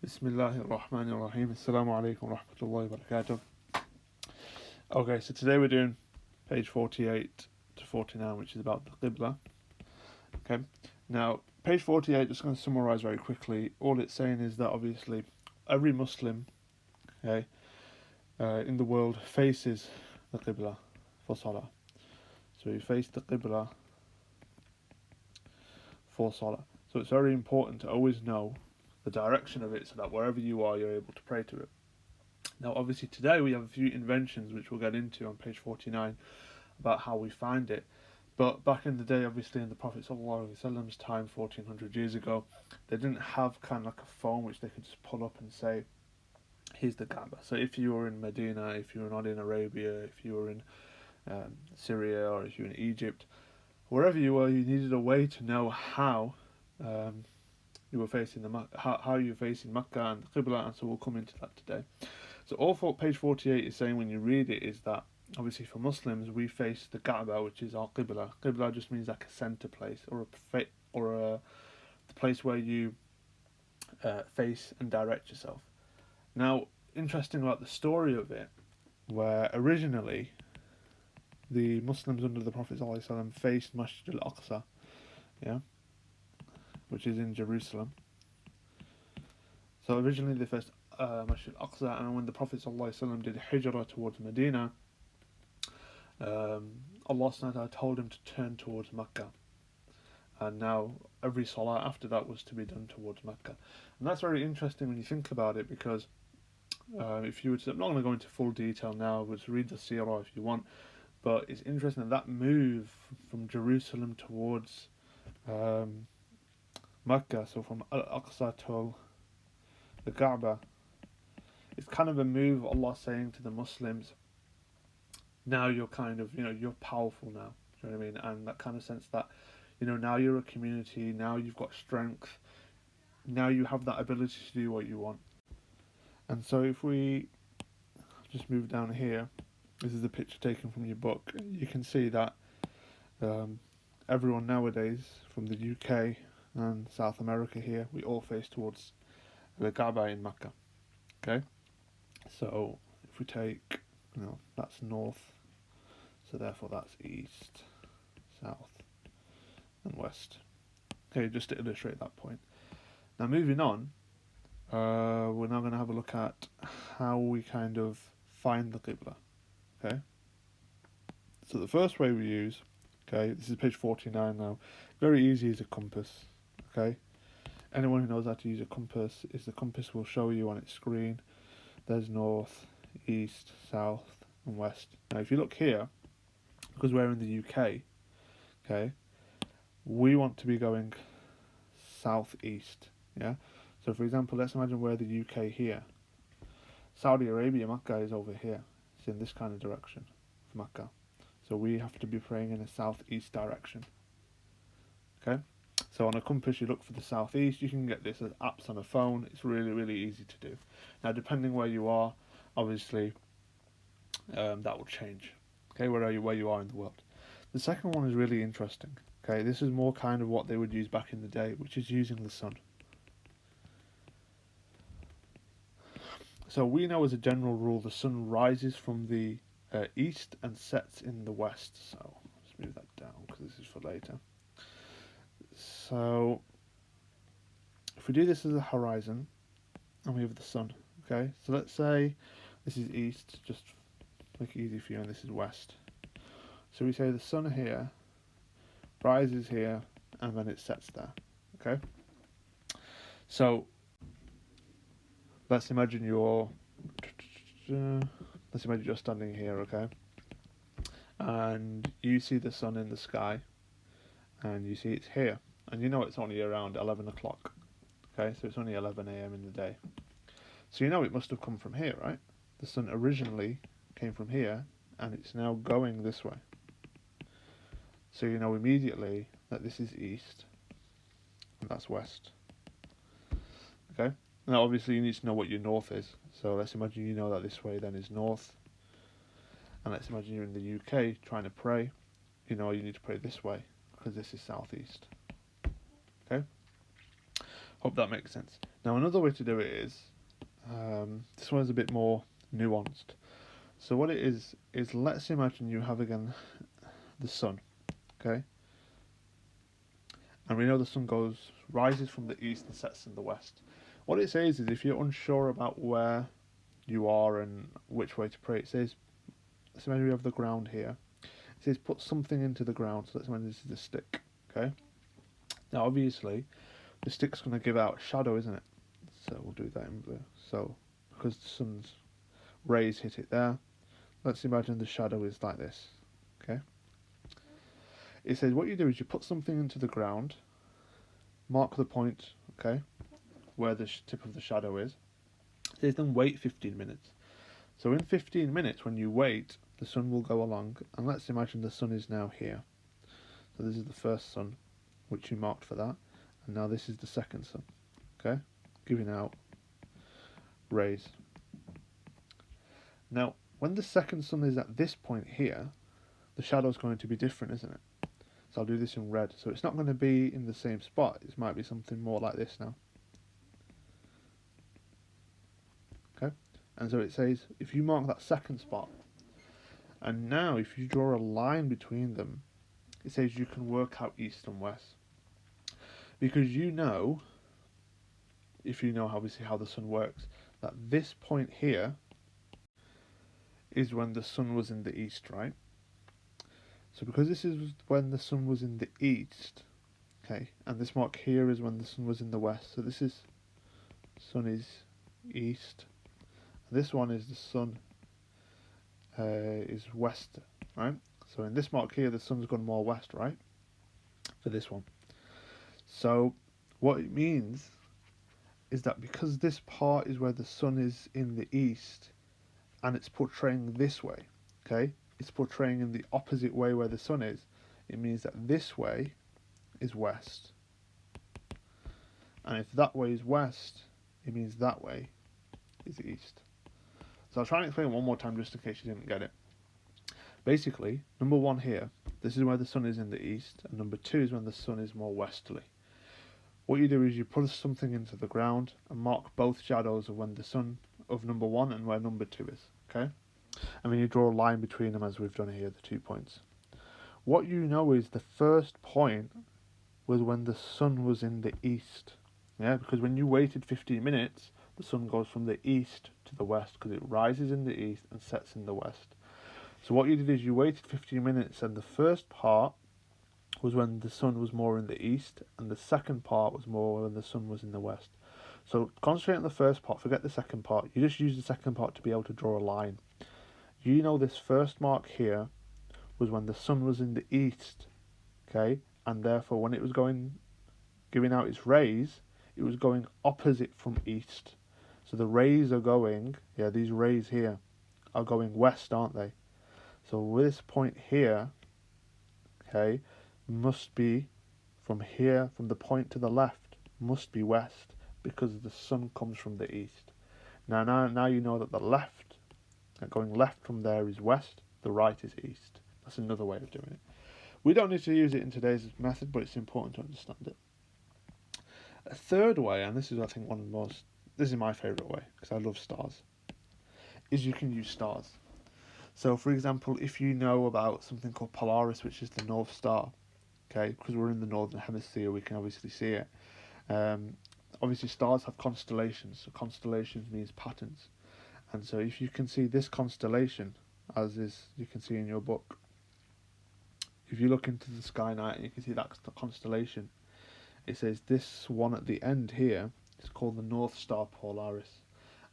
Bismillahir Rahmanir Rahim. Assalamu alaikum wa rahmatullahi wa barakatuh. Okay, so today we're doing page 48 to 49, which is about the Qibla. Okay, now page 48, just going to summarize very quickly. All it's saying is that obviously every Muslim, okay, in the world faces the Qibla for Salah. So you face the Qibla for Salah. So it's very important to always know the direction of it so that wherever you are, you're able to pray to it. Now, obviously, today we have a few inventions which we'll get into on page 49 about how we find it. But back in the day, obviously, in the Prophet ﷺ's time, 1400 years ago, they didn't have kind of like a phone which they could just pull up and say, here's the Kaaba. So if you were in Medina, if you were not in Arabia, if you were in Syria, or if you were in Egypt, wherever you were, you needed a way to know how you were facing how you were facing Makkah and the Qibla, and so we'll come into that today. So all for page 48 is saying when you read it is that obviously for Muslims we face the Kaaba, which is our Qibla. Qibla just means like a center place or the place where you face and direct yourself. Now, interesting about the story of it, where originally the Muslims under the Prophet ﷺ faced Masjid al-Aqsa, yeah, which is in Jerusalem. So originally they faced Masjid al-Aqsa, and when the Prophet ﷺ did hijrah towards Medina, Allah Sanatayn told him to turn towards Mecca, and now every salah after that was to be done towards Mecca. And that's very interesting when you think about it, because if you were to, I'm not going to go into full detail now, but read the seerah if you want, but it's interesting that move from Jerusalem towards Mecca, so from Al-Aqsa to the Kaaba, it's kind of a move Allah saying to the Muslims, now you're kind of, you're powerful now, do you know what I mean? And that kind of sense that, now you're a community, now you've got strength, now you have that ability to do what you want. And so if we just move down here, this is a picture taken from your book, you can see that everyone nowadays from the UK and South America here, we all face towards the Kaaba in Mecca. Okay, so if we take, that's north, so therefore that's east, south, and west. Okay, just to illustrate that point. Now moving on, we're now going to have a look at how we kind of find the Qibla. Okay, so the first way we use, okay, this is page 49 now, very easy is a compass. Okay, anyone who knows how to use a compass, the compass will show you on its screen. There's north, east, south, and west. Now, if you look here, because we're in the UK, okay, we want to be going southeast. Yeah. So, for example, let's imagine we're the UK here. Saudi Arabia, Mecca is over here. It's in this kind of direction for Mecca. So we have to be praying in a southeast direction. Okay. So on a compass, you look for the southeast. You can get this as apps on a phone. It's really, really easy to do. Now, depending where you are, obviously, that will change. Okay, where you are in the world. The second one is really interesting. Okay, this is more kind of what they would use back in the day, which is using the sun. So we know as a general rule, the sun rises from the east and sets in the west. So let's move that down because this is for later. So if we do this as a horizon and we have the sun, okay, so let's say this is east, just make it easy for you, and this is west. So we say the sun here rises here and then it sets there. Okay, so let's imagine you're standing here, okay, and you see the sun in the sky and you see it's here, and you know it's only around 11 o'clock. Okay, so it's only 11 a.m. in the day. So you know it must have come from here, right? The sun originally came from here, and it's now going this way. So you know immediately that this is east, and that's west. Okay? Now obviously you need to know what your north is. So let's imagine you know that this way then is north. And let's imagine you're in the UK trying to pray. You know you need to pray this way, because this is southeast. Okay? Hope that makes sense. Now another way to do it is, this one is a bit more nuanced. So what it is let's imagine you have again the sun, okay? And we know the sun rises from the east and sets in the west. What it says is if you're unsure about where you are and which way to pray, it says, let's imagine we have the ground here. It says put something into the ground, so let's imagine this is a stick, okay? Now obviously, the stick's going to give out shadow, isn't it? So we'll do that in blue. So, because the sun's rays hit it there, let's imagine the shadow is like this, okay? It says what you do is you put something into the ground, mark the point, okay, where the tip of the shadow is. It says then wait 15 minutes. So in 15 minutes, when you wait, the sun will go along, and let's imagine the sun is now here. So this is the first sun, which you marked for that, and now this is the second sun, okay, giving out rays. Now, when the second sun is at this point here, the shadow is going to be different, isn't it? So I'll do this in red. So it's not going to be in the same spot. It might be something more like this now. Okay? And so it says, if you mark that second spot, and now if you draw a line between them, it says you can work out east and west. Because you know, if you know obviously how the sun works, that this point here is when the sun was in the east, right? So because this is when the sun was in the east, okay, and this mark here is when the sun was in the west. So this is, sun is east. This one is the sun is west, right? So in this mark here, the sun's gone more west, right? For this one. So what it means is that because this part is where the sun is in the east, and it's portraying this way, okay? It's portraying in the opposite way where the sun is. It means that this way is west. And if that way is west, it means that way is east. So I'll try and explain one more time just in case you didn't get it. Basically, number one here, this is where the sun is in the east, and number two is when the sun is more westerly. What you do is you put something into the ground and mark both shadows of when the sun of number one and where number two is, okay? And then you draw a line between them as we've done here, the 2 points. What you know is the first point was when the sun was in the east. Yeah, because when you waited 15 minutes, the sun goes from the east to the west because it rises in the east and sets in the west. So what you did is you waited 15 minutes, and the first part was when the sun was more in the east, and the second part was more when the sun was in the west. So concentrate on the first part, forget the second part. You just use the second part to be able to draw a line. You know this first mark here was when the sun was in the east, okay? And therefore when it was giving out its rays, it was going opposite from east. So the rays are going, these rays here are going west, aren't they? So this point here, okay, must be from here, from the point to the left, must be west, because the sun comes from the east. Now you know that the left, going left from there is west, the right is east. That's another way of doing it. We don't need to use it in today's method, but it's important to understand it. A third way, and this is I think this is my favourite way, because I love stars, is you can use stars. So for example, if you know about something called Polaris, which is the North Star, okay, because we're in the northern hemisphere, we can obviously see it. Obviously stars have constellations, so constellations means patterns. And so if you can see this constellation, as is you can see in your book, if you look into the sky night and you can see that constellation, it says this one at the end here is called the North Star Polaris.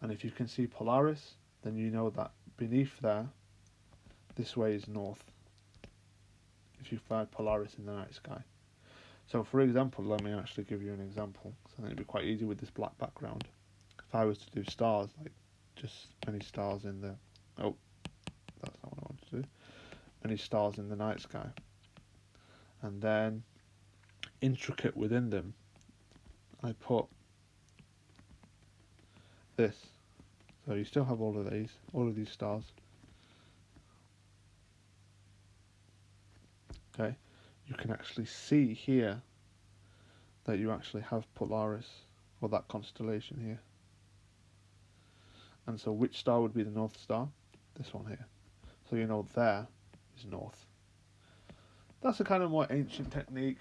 And if you can see Polaris, then you know that beneath there, this way is north, if you find Polaris in the night sky. So for example, let me actually give you an example, so I think it'd be quite easy with this black background. If I was to do stars, like just many stars in the, oh, that's not what I want to do, many stars in the night sky, and then intricate within them, I put this. So you still have all of these stars. Okay, you can actually see here that you actually have Polaris or that constellation here. And so which star would be the North Star? This one here. So you know there is north. That's a kind of more ancient technique.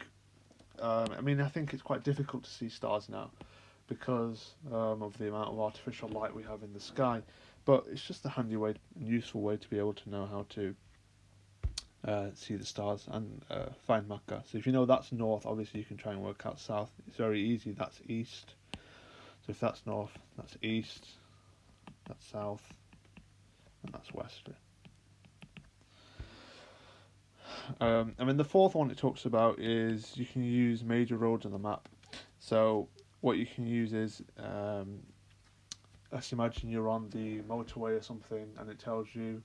I mean, I think it's quite difficult to see stars now because of the amount of artificial light we have in the sky. But it's just a handy way and useful way to be able to know how to see the stars and find Makkah. So if you know that's north, obviously you can try and work out south. It's very easy. That's east. So if that's north, that's east, that's south, and that's west. And then the fourth one it talks about is you can use major roads on the map. So what you can use is, let's imagine you're on the motorway or something, and it tells you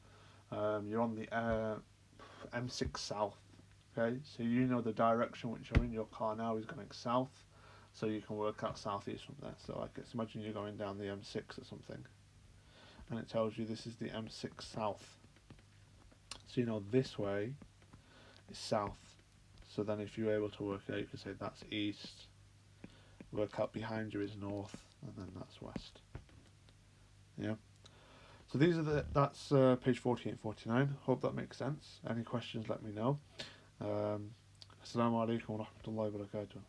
you're on the M6 South. Okay, so you know the direction which you're in your car now is going south, so you can work out southeast from there. So like, let's imagine you're going down the M6 or something, and it tells you this is the M6 South. So you know this way is south. So then if you're able to work it out, you can say that's east, work out behind you is north, and then that's west. Yeah. So these are that's page 48 and 49. Hope that makes sense. Any questions, let me know. Assalamu alaikum wa rahmatullahi wa barakatuh.